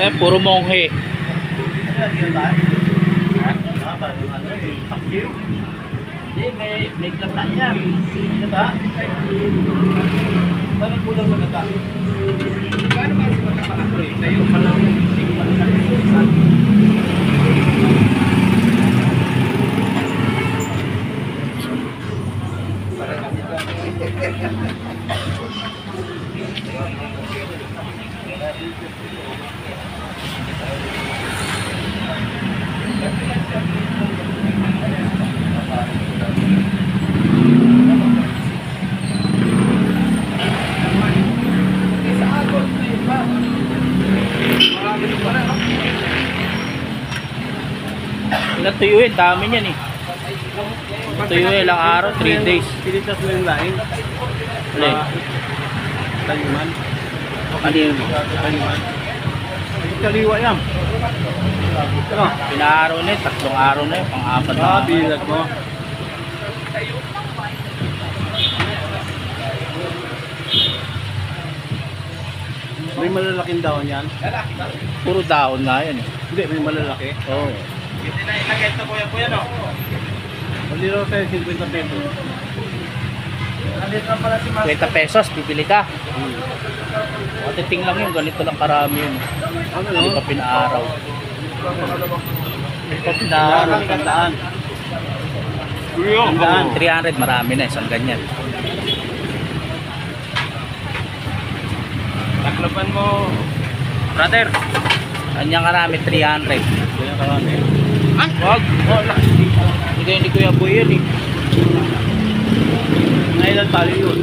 Eh, puro monghe. May gata yan. Gata? Paano po daw sa gata? Paano ba sa pagkakakroy? Kayo pa lang hindi pa lang Ilang tuyuin, dami niyan eh. Tuyuin, ilang araw, 3 days. Pilitas mo yung laing. Alay. Taliman. Ano yun? Taliman. Kaliwa yan. Ano? Pinaaraw na yun, 3 araw na yun, pang-4 na. Bilat mo. May malalaking daon yan? Puro dahon nga yan eh. Hindi, may malalaki. Oo. Hindi na ilagay ito kuya no? Hindi raw tayo 50 pesos. Nandito na pala si 20 pesos, bibili ka. Matiting lang yun, ganito lang karami yun. Ano Hindi no? pa pinaaraw. Hindi pa pinaaraw. Kandaan. Hanggang 300, marami na, isang ganyan. Taklapan mo. Brother, kanyang karami, 300. Ganyan karami. Wag. Hindi Kuya Boy yun eh. Ngailan tali yun?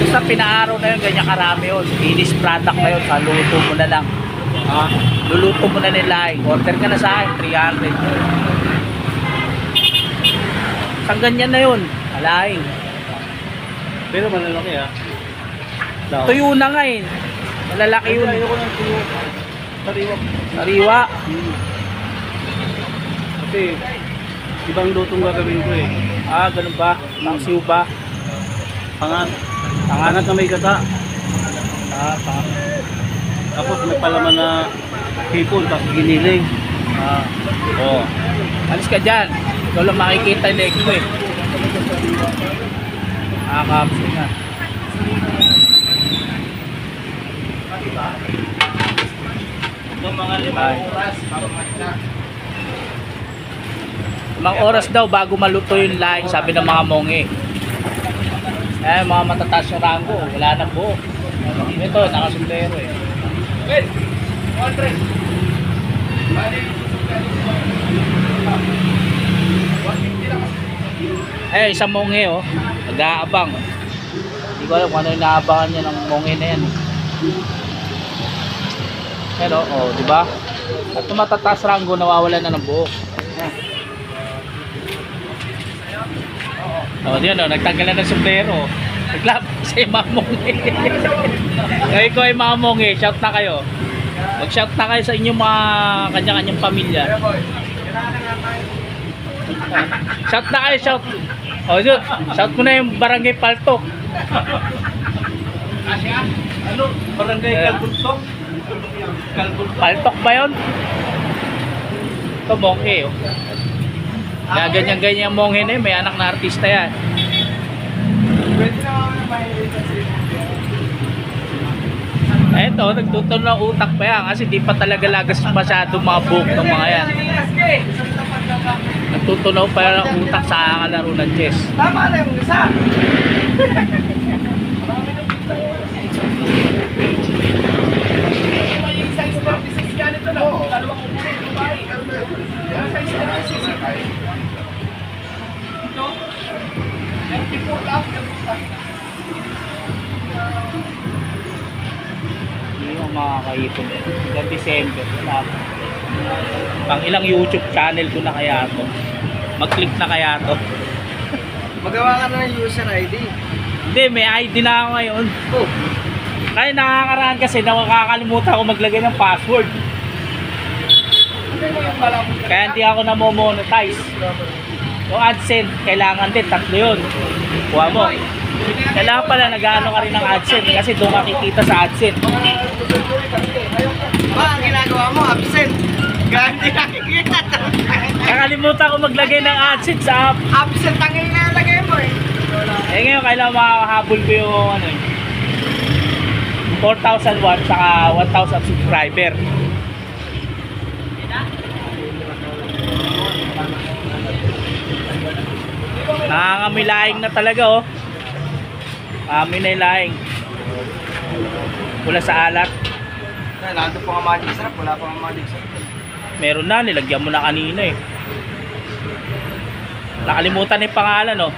Basta pinaaraw na yun, ganyan karami yun. Finished product na yun, luluto mo na lang. Ha? Luluto mo na nila. Order ka na sa akin, 300. Isang ganyan na yun, alaing. Pero malalaki ha. Daw. Tuyo na nga eh. Malalaki yun. Ayoko ng tuyo. Sariwa. Sariwa. Kasi ibang lutong gagawin ko eh. Ah, ganun ba? Tangsiw ba? Pangat. Pangat na may gata. Ah, Tapos may palaman na hipon, tapos giniling. ah. Oh. Alis ka dyan. Ikaw lang makikita yung leg mo eh. Nakakapsin na. Itong mga 5 oras, Mga oras daw bago maluto yung laing, sabi ng mga monghe. Eh, mga matataas yung rango, wala nang buo. Ito, nakasundero eh. Wait! Andre! Eh, isang monghe oh, nag-aabang. Hindi ko alam kung ano yung naabangan niya ng monghe na yan. Pero, oh, di ba? At yung matataas rango, nawawala na ng buo. Oh, diyan oh, nagtanggal na ng sombrero. Naglap sa mga monghe. Kayo ko ay mga monghe, shout na kayo. Mag-shout na kayo sa inyong mga kanya-kanyang pamilya. Shout na kayo, shout. Oh, shout. Shout mo na yung Barangay Paltok. Ano? Barangay Kalbuntok? Paltok ba yun? Ito monghe oh. Kaya ganyan-ganyan monghe na yun, may anak na artista yan. Pwede na ako na Eto, nagtutunog ng utak pa yan kasi di pa talaga lagas masyado mga buhok ng mga yan. Nagtutunog pa yan ng utak sa kalaro ng chess. Tama na yung isa! Hindi yung makakaipon. Hanggang December. Wala pa. Pang ilang YouTube channel ko na kaya to. Mag-click na kaya to. Magawa ka na ng user ID. Hindi, may ID na ako ngayon. Oh. Kaya nakakaraan kasi nakakalimutan ako maglagay ng password. Kaya hindi ako na-monetize. Yung AdSense, kailangan din, 3 yun. Kuha mo. Kailangan pala nag-ano ka rin ng AdSense kasi doon makikita sa AdSense. Ba, ang ginagawa mo, absent. Ganti nakikita. Nakalimutan ko maglagay ng AdSense sa app. Absent ang ilalagay mo eh. Eh ngayon kailangan makahabol ko yung ano eh, 4,000 watts saka 1,000 subscriber. Nangangamoy laing na talaga oh. Amoy na yung laing. Wala sa alat. Nandun pa nga magic sarap, wala pa nga magic sarap. Meron na, nilagyan mo na kanina eh. Nakalimutan na yung pangalan oh.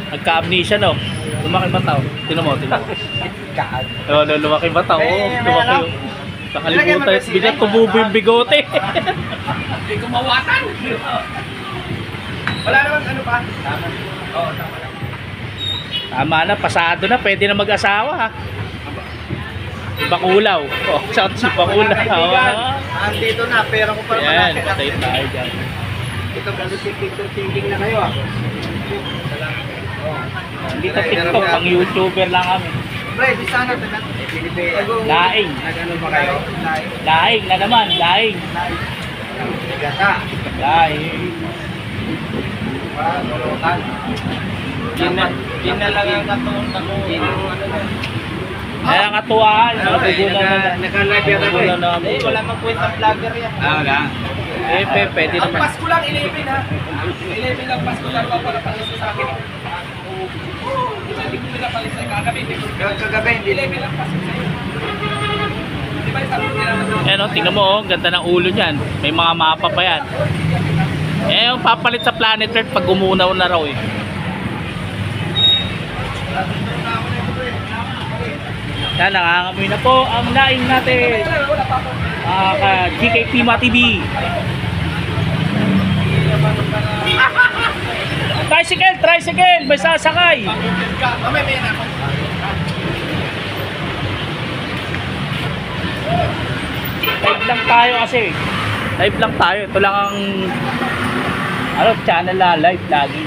Nagka-amnesia no. Lumaki ba tao? Tinan mo. Oo, lumaki ba tao? Lumaki yung... Nakalimutan. Bigat tumubo yung bigote. Hindi ko mawatan. Wala naman ano pa? Tama. Oo, tama lang. Tama na, pasado na. Pwede na mag-asawa ha. Bakulaw. Oh, shout si Bakulaw. Andito na, pera ko para Yan, malaki. patay tayo dyan. Ito kasi picture thinking na kayo ah. Hindi ka TikTok, pang YouTuber lang kami. Pre, di sana tanan. Laing. Nagano ba kayo? Laing. Laing na naman, laing. Gata. Laing. Lulutan. Yun na lang ang katulong na ko. Kaya katuwaan. Naka-live yan ako eh. Wala mang kwenta vlogger yan. Wala. Eh, pwede Ang naman. Pasko lang, 11 ha. 11 lang Pasko lang para palis sa akin. Hindi ko pinapalis sa kagabi. Kagabi, 11 lang Pasko sa'yo. Di ba sabi nila na Ayan o, tingnan mo oh, ganda ng ulo niyan. May mga mapa pa yan. Eh, yung papalit sa Planet Earth pag umunaw na raw eh. Yan, nangangamoy na po ang laing natin. GKP Ma TV. Tricycle, may sasakay. Live lang tayo kasi. Live lang tayo. Ito lang ang channel na live lagi.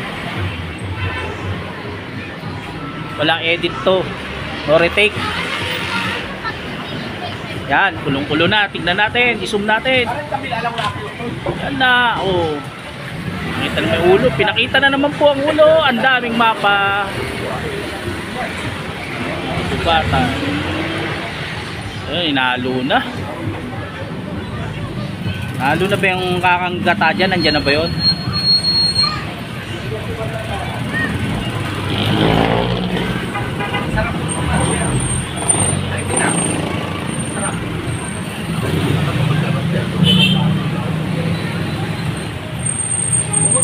Walang edit to. No retake. Yan, kulong-kulo na. Tignan natin, i-zoom natin. Yan na, oh. Nakita na may ulo. Pinakita na naman po ang ulo. Ang daming mapa. Bata. Ayun, inalo na. Nalo na ba yung kakanggata dyan? Nandyan na ba yun?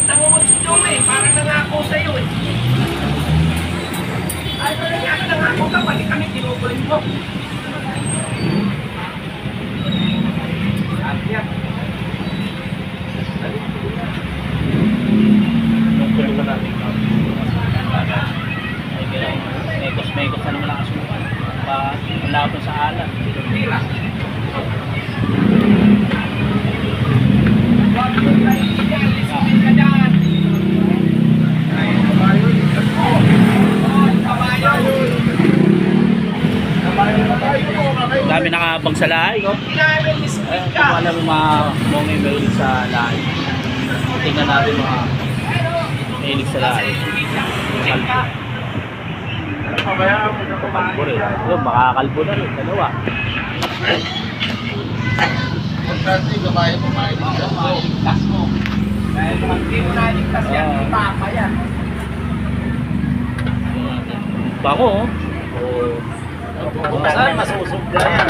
Nangungod si Jome, parang nangako sa'yo eh. Ay, parang nangako ka, pati kami kinukulit mo. Yan. Yung kulo na natin. Mekos na naman ang asukan. Malapon sa alat. Tira. Dami nakabang sa lahi. Kung alam mo mga mahilig sa lahi. Tingnan natin mga mahilig sa lahi. Kalbo rin. Makakalbo na rin. Dalawa. Magkasi, gabayan mo maligtas mo. Dahil pag di mo naligtas yan, papa yan. Bango oh. Saan masusog na yan?